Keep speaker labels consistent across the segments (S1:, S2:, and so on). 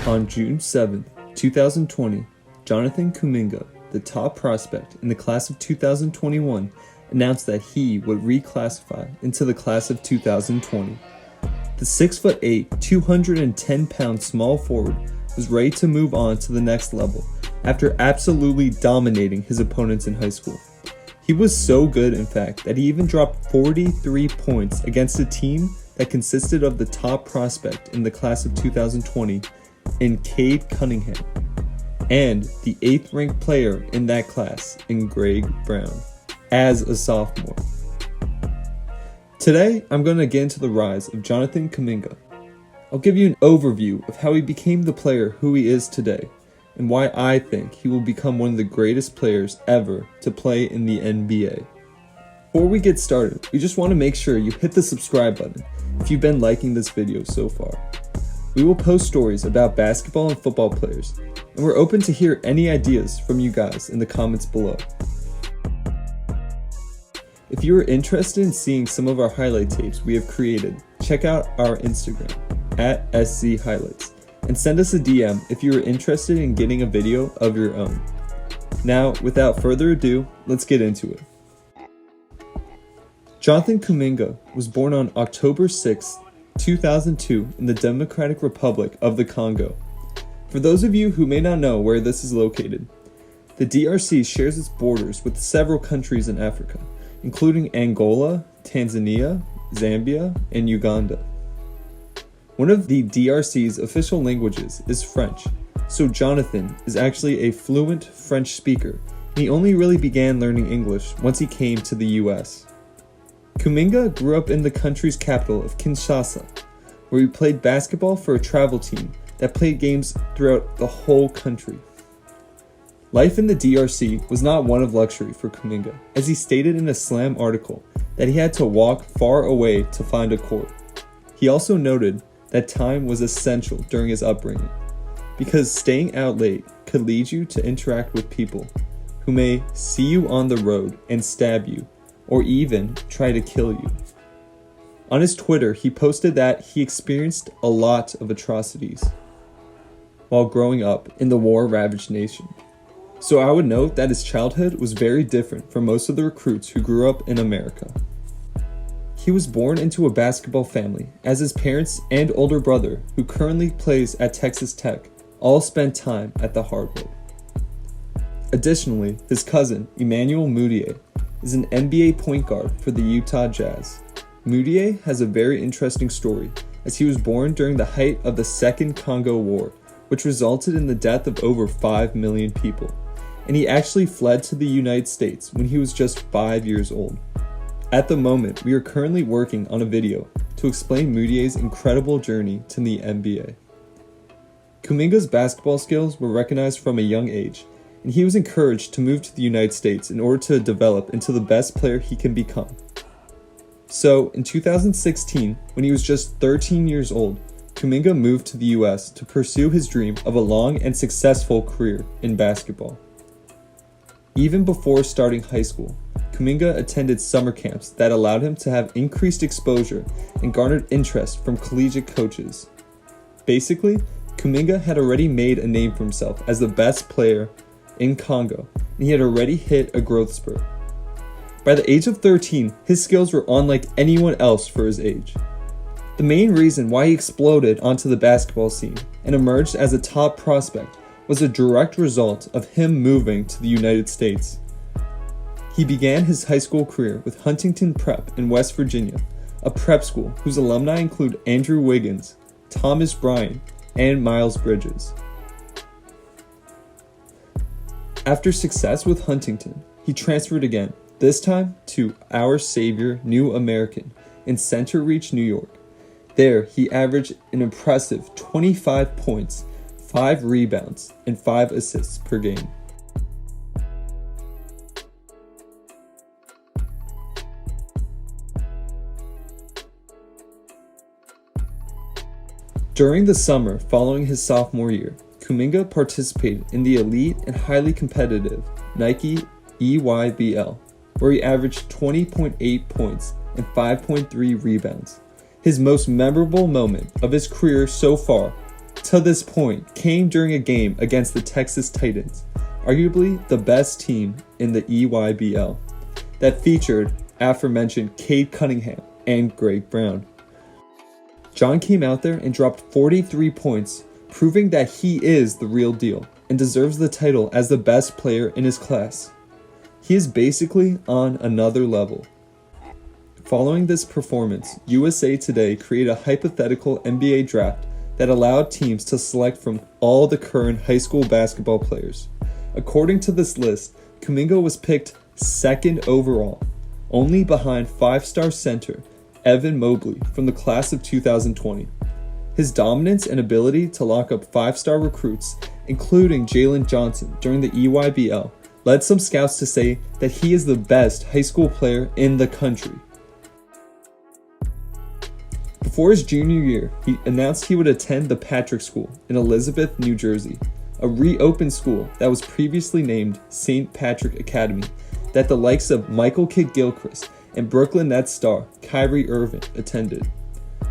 S1: On June 7, 2020, Jonathan Kuminga, the top prospect in the class of 2021, announced that he would reclassify into the class of 2020. The 6'8", 210-pound small forward was ready to move on to the next level after absolutely dominating his opponents in high school. He was so good, in fact, that he even dropped 43 points against a team that consisted of the top prospect in the class of 2020 in Cade Cunningham, and the 8th ranked player in that class in Greg Brown, as a sophomore. Today, I'm going to get into the rise of Jonathan Kuminga. I'll give you an overview of how he became the player who he is today, and why I think he will become one of the greatest players ever to play in the NBA. Before we get started, we just want to make sure you hit the subscribe button if you've been liking this video so far. We will post stories about basketball and football players, and we're open to hear any ideas from you guys in the comments below. If you are interested in seeing some of our highlight tapes we have created, check out our Instagram at SCHighlights and send us a DM if you are interested in getting a video of your own. Now, without further ado, let's get into it. Jonathan Kuminga was born on October 6, 2002 in the Democratic Republic of the Congo. For those of you who may not know where this is located, the DRC shares its borders with several countries in Africa, including Angola, Tanzania, Zambia, and Uganda. One of the DRC's official languages is French, so Jonathan is actually a fluent French speaker, and he only really began learning English once he came to the US. Kuminga grew up in the country's capital of Kinshasa, where he played basketball for a travel team that played games throughout the whole country. Life in the DRC was not one of luxury for Kuminga, as he stated in a Slam article that he had to walk far away to find a court. He also noted that time was essential during his upbringing, because staying out late could lead you to interact with people who may see you on the road and stab you, or even try to kill you. On his Twitter, he posted that he experienced a lot of atrocities while growing up in the war-ravaged nation. So I would note that his childhood was very different from most of the recruits who grew up in America. He was born into a basketball family, as his parents and older brother, who currently plays at Texas Tech, all spent time at the hardwood. Additionally, his cousin, Emmanuel Mudiay, is an NBA point guard for the Utah Jazz. Mudiay has a very interesting story, as he was born during the height of the Second Congo War, which resulted in the death of over 5 million people, and he actually fled to the United States when he was just 5 years old. At the moment, we are currently working on a video to explain Mudiay's incredible journey to the NBA. Kuminga's basketball skills were recognized from a young age, and he was encouraged to move to the United States in order to develop into the best player he can become. So, in 2016, when he was just 13 years old, Kuminga moved to the US to pursue his dream of a long and successful career in basketball. Even before starting high school, Kuminga attended summer camps that allowed him to have increased exposure and garnered interest from collegiate coaches. Basically, Kuminga had already made a name for himself as the best player in Congo, and he had already hit a growth spurt. By the age of 13, his skills were unlike anyone else for his age. The main reason why he exploded onto the basketball scene and emerged as a top prospect was a direct result of him moving to the United States. He began his high school career with Huntington Prep in West Virginia, a prep school whose alumni include Andrew Wiggins, Thomas Bryant, and Miles Bridges. After success with Huntington, he transferred again, this time to Our Savior New American in Center Reach, New York. There, he averaged an impressive 25 points, 5 rebounds, and 5 assists per game. During the summer following his sophomore year, Kuminga participated in the elite and highly competitive Nike EYBL, where he averaged 20.8 points and 5.3 rebounds. His most memorable moment of his career so far to this point came during a game against the Texas Titans, arguably the best team in the EYBL, that featured aforementioned Cade Cunningham and Greg Brown. John came out there and dropped 43 points, proving that he is the real deal and deserves the title as the best player in his class. He is basically on another level. Following this performance, USA Today created a hypothetical NBA draft that allowed teams to select from all the current high school basketball players. According to this list, Kuminga was picked second overall, only behind five-star center Evan Mobley from the class of 2020. His dominance and ability to lock up five-star recruits, including Jalen Johnson during the EYBL, led some scouts to say that he is the best high school player in the country. Before his junior year, he announced he would attend the Patrick School in Elizabeth, New Jersey, a reopened school that was previously named St. Patrick Academy, that the likes of Michael Kidd-Gilchrist and Brooklyn Nets star Kyrie Irving attended.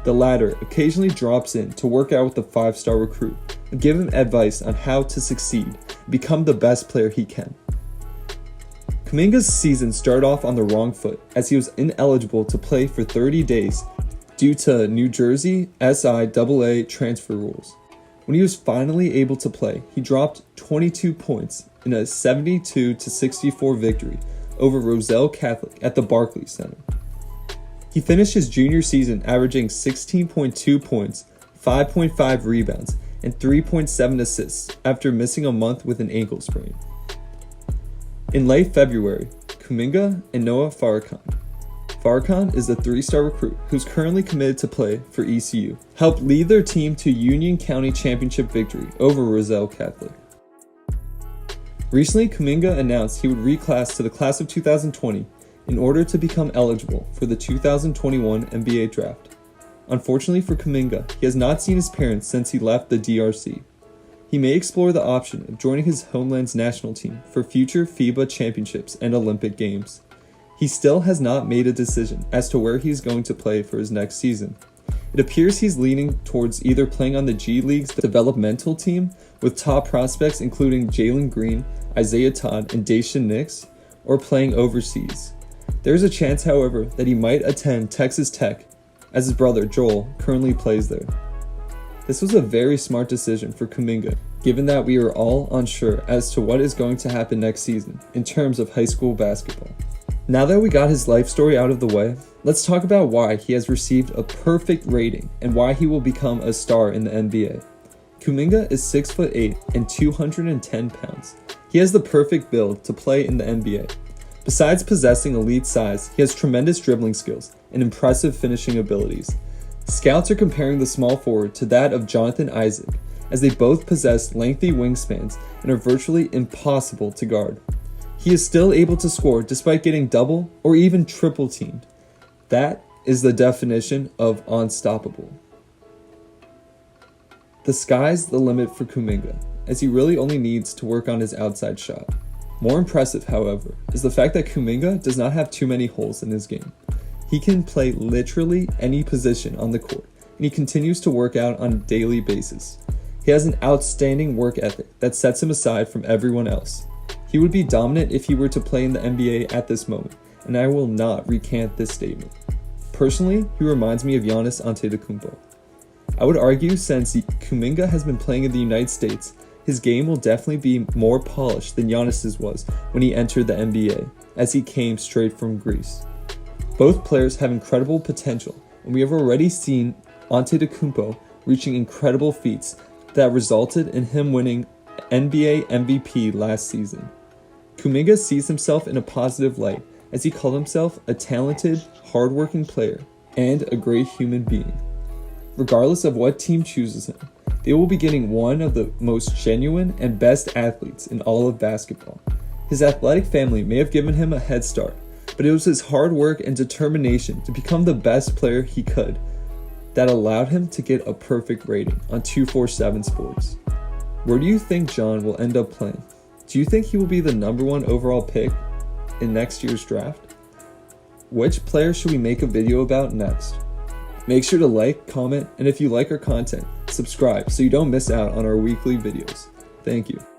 S1: The latter occasionally drops in to work out with the five-star recruit and give him advice on how to succeed and become the best player he can. Kuminga's season started off on the wrong foot as he was ineligible to play for 30 days due to New Jersey SIAA transfer rules. When he was finally able to play, he dropped 22 points in a 72-64 victory over Roselle Catholic at the Barclays Center. He finished his junior season averaging 16.2 points, 5.5 rebounds, and 3.7 assists after missing a month with an ankle sprain. In late February, Kuminga and Noah Farrakhan is a three-star recruit who's currently committed to play for ECU, helped lead their team to Union County Championship victory over Roselle Catholic. Recently, Kuminga announced he would reclass to the class of 2020 in order to become eligible for the 2021 NBA draft. Unfortunately for Kuminga, he has not seen his parents since he left the DRC. He may explore the option of joining his homeland's national team for future FIBA championships and Olympic Games. He still has not made a decision as to where he is going to play for his next season. It appears he's leaning towards either playing on the G League's developmental team with top prospects including Jalen Green, Isaiah Todd, and Daishen Nix, or playing overseas. There's a chance, however, that he might attend Texas Tech, as his brother Joel currently plays there. This was a very smart decision for Kuminga, given that we are all unsure as to what is going to happen next season in terms of high school basketball. Now that we got his life story out of the way, let's talk about why he has received a perfect rating and why he will become a star in the NBA. Kuminga is 6'8" and 210 pounds. He has the perfect build to play in the NBA. Besides possessing elite size, he has tremendous dribbling skills and impressive finishing abilities. Scouts are comparing the small forward to that of Jonathan Isaac, as they both possess lengthy wingspans and are virtually impossible to guard. He is still able to score despite getting double or even triple teamed. That is the definition of unstoppable. The sky's the limit for Kuminga, as he really only needs to work on his outside shot. More impressive, however, is the fact that Kuminga does not have too many holes in his game. He can play literally any position on the court, and he continues to work out on a daily basis. He has an outstanding work ethic that sets him aside from everyone else. He would be dominant if he were to play in the NBA at this moment, and I will not recant this statement. Personally, he reminds me of Giannis Antetokounmpo. I would argue since Kuminga has been playing in the United States, his game will definitely be more polished than Giannis's was when he entered the NBA, as he came straight from Greece. Both players have incredible potential, and we have already seen Antetokounmpo reaching incredible feats that resulted in him winning NBA MVP last season. Kuminga sees himself in a positive light, as he called himself a talented, hardworking player and a great human being. Regardless of what team chooses him, they will be getting one of the most genuine and best athletes in all of basketball. His athletic family may have given him a head start, but it was his hard work and determination to become the best player he could that allowed him to get a perfect rating on 247Sports. Where do you think John will end up playing? Do you think he will be the #1 overall pick in next year's draft? Which player should we make a video about next? Make sure to like, comment, and if you like our content, subscribe so you don't miss out on our weekly videos. Thank you.